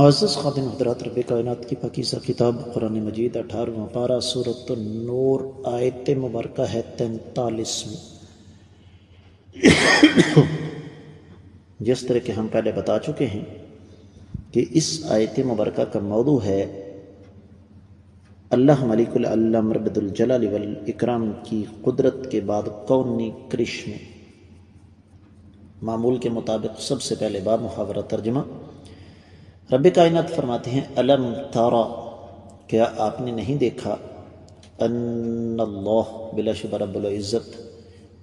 معزز خادم حضرات، رب کائنات کی پاکیزہ کتاب قرآن مجید 18واں پارہ سورۃ النور آیت مبارکہ ہے 43 جس طرح کہ ہم پہلے بتا چکے ہیں کہ اس آیت مبارکہ کا موضوع ہے اللہ ملک العلم رب الجلال والاکرام کی قدرت کے بعد کونی کرشمے۔ معمول کے مطابق سب سے پہلے باب محاورہ ترجمہ۔ رب کائنات فرماتے ہیں الم تارا، کیا آپ نے نہیں دیکھا، ان اللہ، بلا شبہ رب العزت،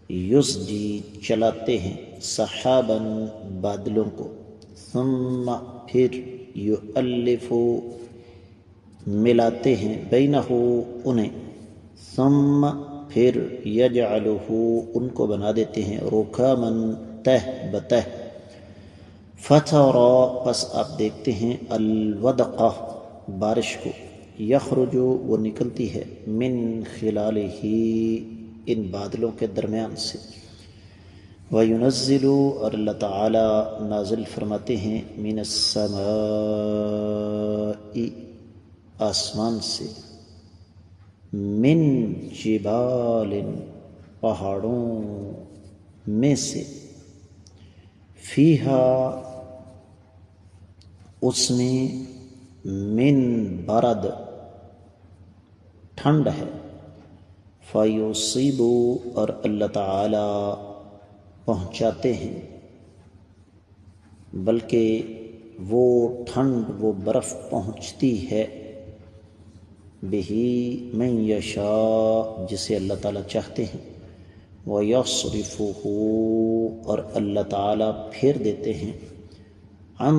یسجی، چلاتے ہیں، سحابا، بادلوں کو، ثم، پھر، یؤلف، ملاتے ہیں، بینہ، انہیں، ثم، پھر، یجعلہ، ان کو بنا دیتے ہیں، رکاما، تہ بتہ، فترا، پس آپ دیکھتے ہیں، الودقہ، بارش کو، یخرج، وہ نکلتی ہے، من خلالہ، ان بادلوں کے درمیان سے، وینزل، اور اللہ تعالی نازل فرماتے ہیں، من السماء، آسمان سے، من جبال، پہاڑوں میں سے، فیہا، اس میں، من برد، ٹھنڈ ہے، فیصیب، اور اللہ تعالی پہنچاتے ہیں، بلکہ وہ ٹھنڈ، وہ برف پہنچتی ہے، بہی، من یشاء، جسے اللہ تعالی چاہتے ہیں، وَيَصْرِفُهُ، اور اللہ تعالی پھیر دیتے ہیں، عَن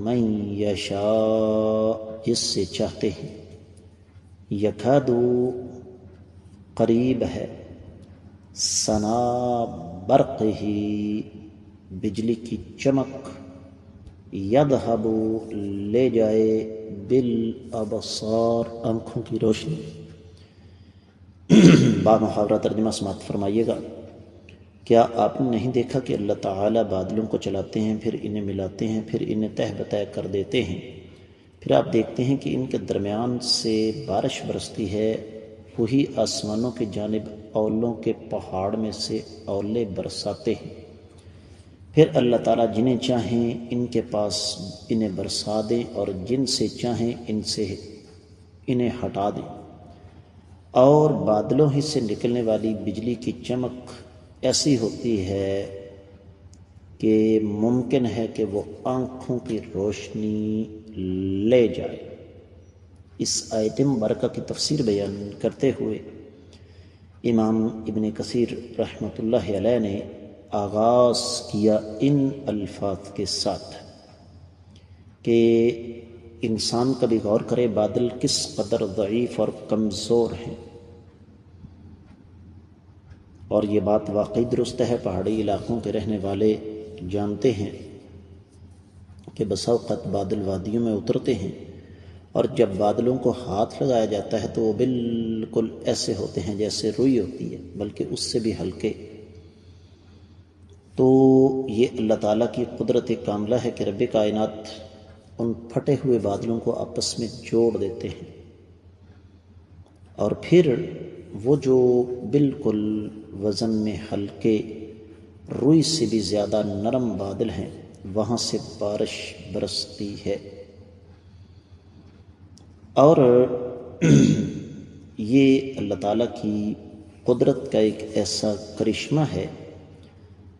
مَن یشاء، جس سے چاہتے ہیں، یکاد، قریب ہے، سنا برقہ، بجلی کی چمک، یذہب، لے جائے، بالابصار، آنکھوں کی روشنی۔ با محاورہ ترجمہ سماعت فرمائیے گا۔ کیا آپ نے نہیں دیکھا کہ اللہ تعالیٰ بادلوں کو چلاتے ہیں، پھر انہیں ملاتے ہیں، پھر انہیں تہ بتہ کر دیتے ہیں، پھر آپ دیکھتے ہیں کہ ان کے درمیان سے بارش برستی ہے، وہی آسمانوں کی جانب اولوں کے پہاڑ میں سے اولے برساتے ہیں، پھر اللہ تعالیٰ جنہیں چاہیں ان کے پاس انہیں برسا دیں، اور جن سے چاہیں ان سے انہیں ہٹا دیں، اور بادلوں ہی سے نکلنے والی بجلی کی چمک ایسی ہوتی ہے کہ ممکن ہے کہ وہ آنکھوں کی روشنی لے جائے۔ اس آیت مبارکہ کی تفسیر بیان کرتے ہوئے امام ابن کثیر رحمۃ اللہ علیہ نے آغاز کیا ان الفاظ کے ساتھ کہ انسان کبھی غور کرے بادل کس قدر ضعیف اور کمزور ہیں، اور یہ بات واقعی درست ہے۔ پہاڑی علاقوں کے رہنے والے جانتے ہیں کہ بسا اوقات بادل وادیوں میں اترتے ہیں، اور جب بادلوں کو ہاتھ لگایا جاتا ہے تو وہ بالکل ایسے ہوتے ہیں جیسے روئی ہوتی ہے، بلکہ اس سے بھی ہلکے۔ تو یہ اللہ تعالیٰ کی قدرت کاملہ ہے کہ رب کائنات ان پھٹے ہوئے بادلوں کو آپس میں جوڑ دیتے ہیں، اور پھر وہ جو بالکل وزن میں ہلکے، روئی سے بھی زیادہ نرم بادل ہیں، وہاں سے بارش برستی ہے۔ اور یہ اللہ تعالیٰ کی قدرت کا ایک ایسا کرشمہ ہے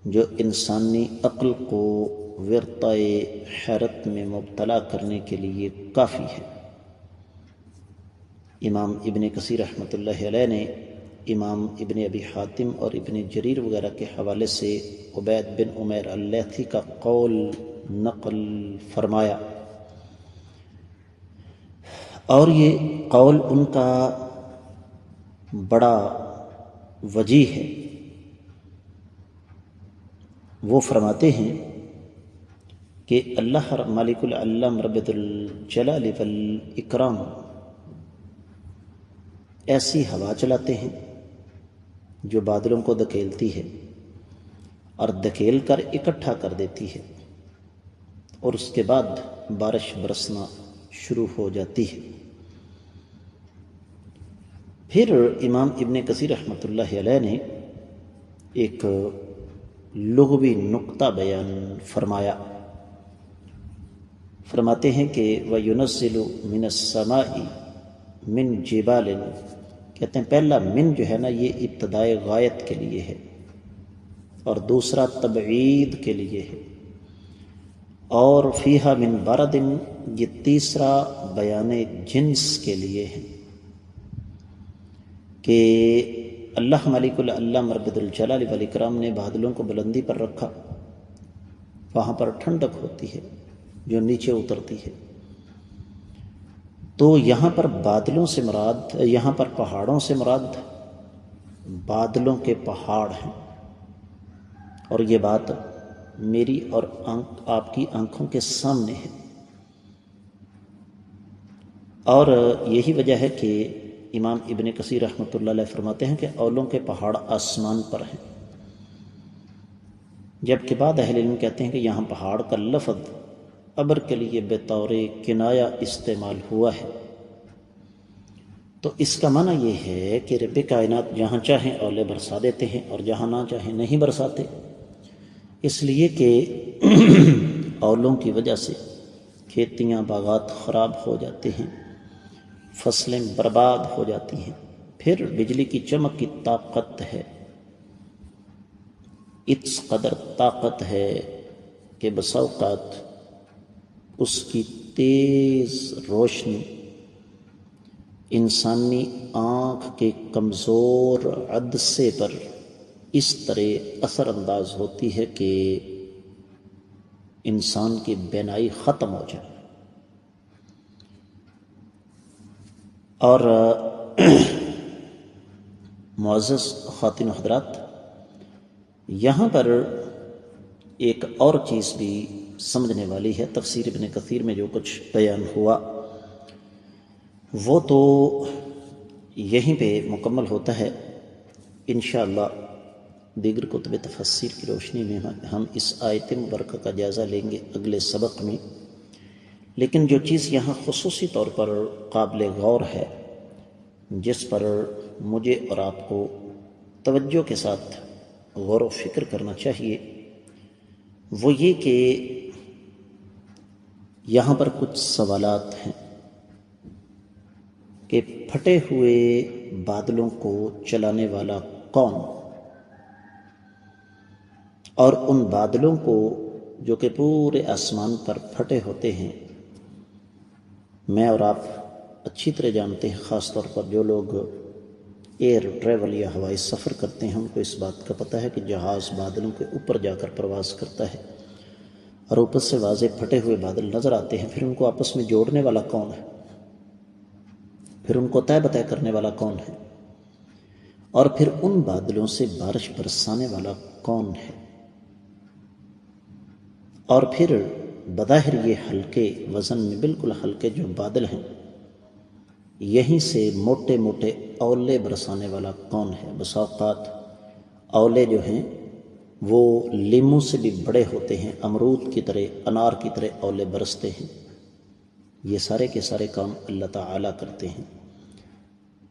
جو انسانی عقل کو ورطۂ حیرت میں مبتلا کرنے کے لیے کافی ہے۔ امام ابن کثیر رحمۃ اللہ علیہ نے امام ابن ابی حاتم اور ابن جریر وغیرہ کے حوالے سے عبید بن عمیر اللیثی کا قول نقل فرمایا، اور یہ قول ان کا بڑا وجیح ہے۔ وہ فرماتے ہیں کہ اللہ مالک العلم رب الجلال والاکرام ایسی ہوا چلاتے ہیں جو بادلوں کو دھکیلتی ہے اور دھکیل کر اکٹھا کر دیتی ہے، اور اس کے بعد بارش برسنا شروع ہو جاتی ہے۔ پھر امام ابن کثیر رحمۃ اللہ علیہ نے ایک لغوی نقطہ بیان فرمایا، فرماتے ہیں کہ وَيُنَزِّلُ مِنَ السَّمَاءِ مِن جِبَالٍ، کہتے ہیں پہلا من جو ہے نا یہ ابتدائے غایت کے لیے ہے، اور دوسرا تبعید کے لیے ہے، اور فیہا من بردن یہ تیسرا بیان جنس کے لیے ہے کہ اللہ ملک اللہ مربد الجلال والاکرام نے بادلوں کو بلندی پر رکھا، وہاں پر ٹھنڈک ہوتی ہے جو نیچے اترتی ہے۔ تو یہاں پر بادلوں سے مراد، یہاں پر پہاڑوں سے مراد بادلوں کے پہاڑ ہیں، اور یہ بات میری اور آپ کی آنکھوں کے سامنے ہے، اور یہی وجہ ہے کہ امام ابن کثیر رحمۃ اللہ علیہ فرماتے ہیں کہ اولوں کے پہاڑ آسمان پر ہیں، جبکہ بعض اہل علم کہتے ہیں کہ یہاں پہاڑ کا لفظ ابر کے لیے بطور کنایہ استعمال ہوا ہے۔ تو اس کا معنی یہ ہے کہ رب کائنات جہاں چاہیں اولے برسا دیتے ہیں اور جہاں نہ چاہیں نہیں برساتے، اس لیے کہ اولوں کی وجہ سے کھیتیاں باغات خراب ہو جاتے ہیں، فصلیں برباد ہو جاتی ہیں۔ پھر بجلی کی چمک کی طاقت ہے، اس قدر طاقت ہے کہ بسا اوقات اس کی تیز روشنی انسانی آنکھ کے کمزور عدسے پر اس طرح اثر انداز ہوتی ہے کہ انسان کی بینائی ختم ہو جائے۔ اور معزز خواتین و حضرات، یہاں پر ایک اور چیز بھی سمجھنے والی ہے۔ تفسیر ابن کثیر میں جو کچھ بیان ہوا وہ تو یہیں پہ مکمل ہوتا ہے، انشاءاللہ دیگر کتب تفسیر کی روشنی میں ہم اس آیت مبارکہ کا جائزہ لیں گے اگلے سبق میں۔ لیکن جو چیز یہاں خصوصی طور پر قابل غور ہے، جس پر مجھے اور آپ کو توجہ کے ساتھ غور و فکر کرنا چاہیے، وہ یہ کہ یہاں پر کچھ سوالات ہیں کہ پھٹے ہوئے بادلوں کو چلانے والا کون، اور ان بادلوں کو جو کہ پورے آسمان پر پھٹے ہوتے ہیں، میں اور آپ اچھی طرح جانتے ہیں، خاص طور پر جو لوگ ایئر ٹریول یا ہوائی سفر کرتے ہیں ان کو اس بات کا پتہ ہے کہ جہاز بادلوں کے اوپر جا کر پرواز کرتا ہے اور اوپر سے واضح پھٹے ہوئے بادل نظر آتے ہیں، پھر ان کو آپس میں جوڑنے والا کون ہے، پھر ان کو طے بطے کرنے والا کون ہے، اور پھر ان بادلوں سے بارش برسانے والا کون ہے، اور پھر بظاہر یہ ہلکے وزن میں بالکل ہلکے جو بادل ہیں، یہیں سے موٹے موٹے اولے برسانے والا کون ہے۔ بسا اوقات اولے جو ہیں وہ لیموں سے بھی بڑے ہوتے ہیں، امرود کی طرح، انار کی طرح اولے برستے ہیں۔ یہ سارے کے سارے کام اللہ تعالیٰ کرتے ہیں۔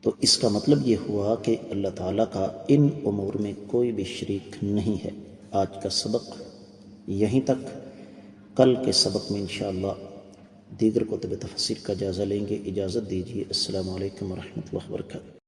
تو اس کا مطلب یہ ہوا کہ اللہ تعالیٰ کا ان امور میں کوئی بھی شریک نہیں ہے۔ آج کا سبق یہیں تک، کل کے سبق میں انشاءاللہ دیگر کتب تفسیر کا جائزہ لیں گے۔ اجازت دیجیے، السلام علیکم ورحمۃ اللہ وبرکاتہ۔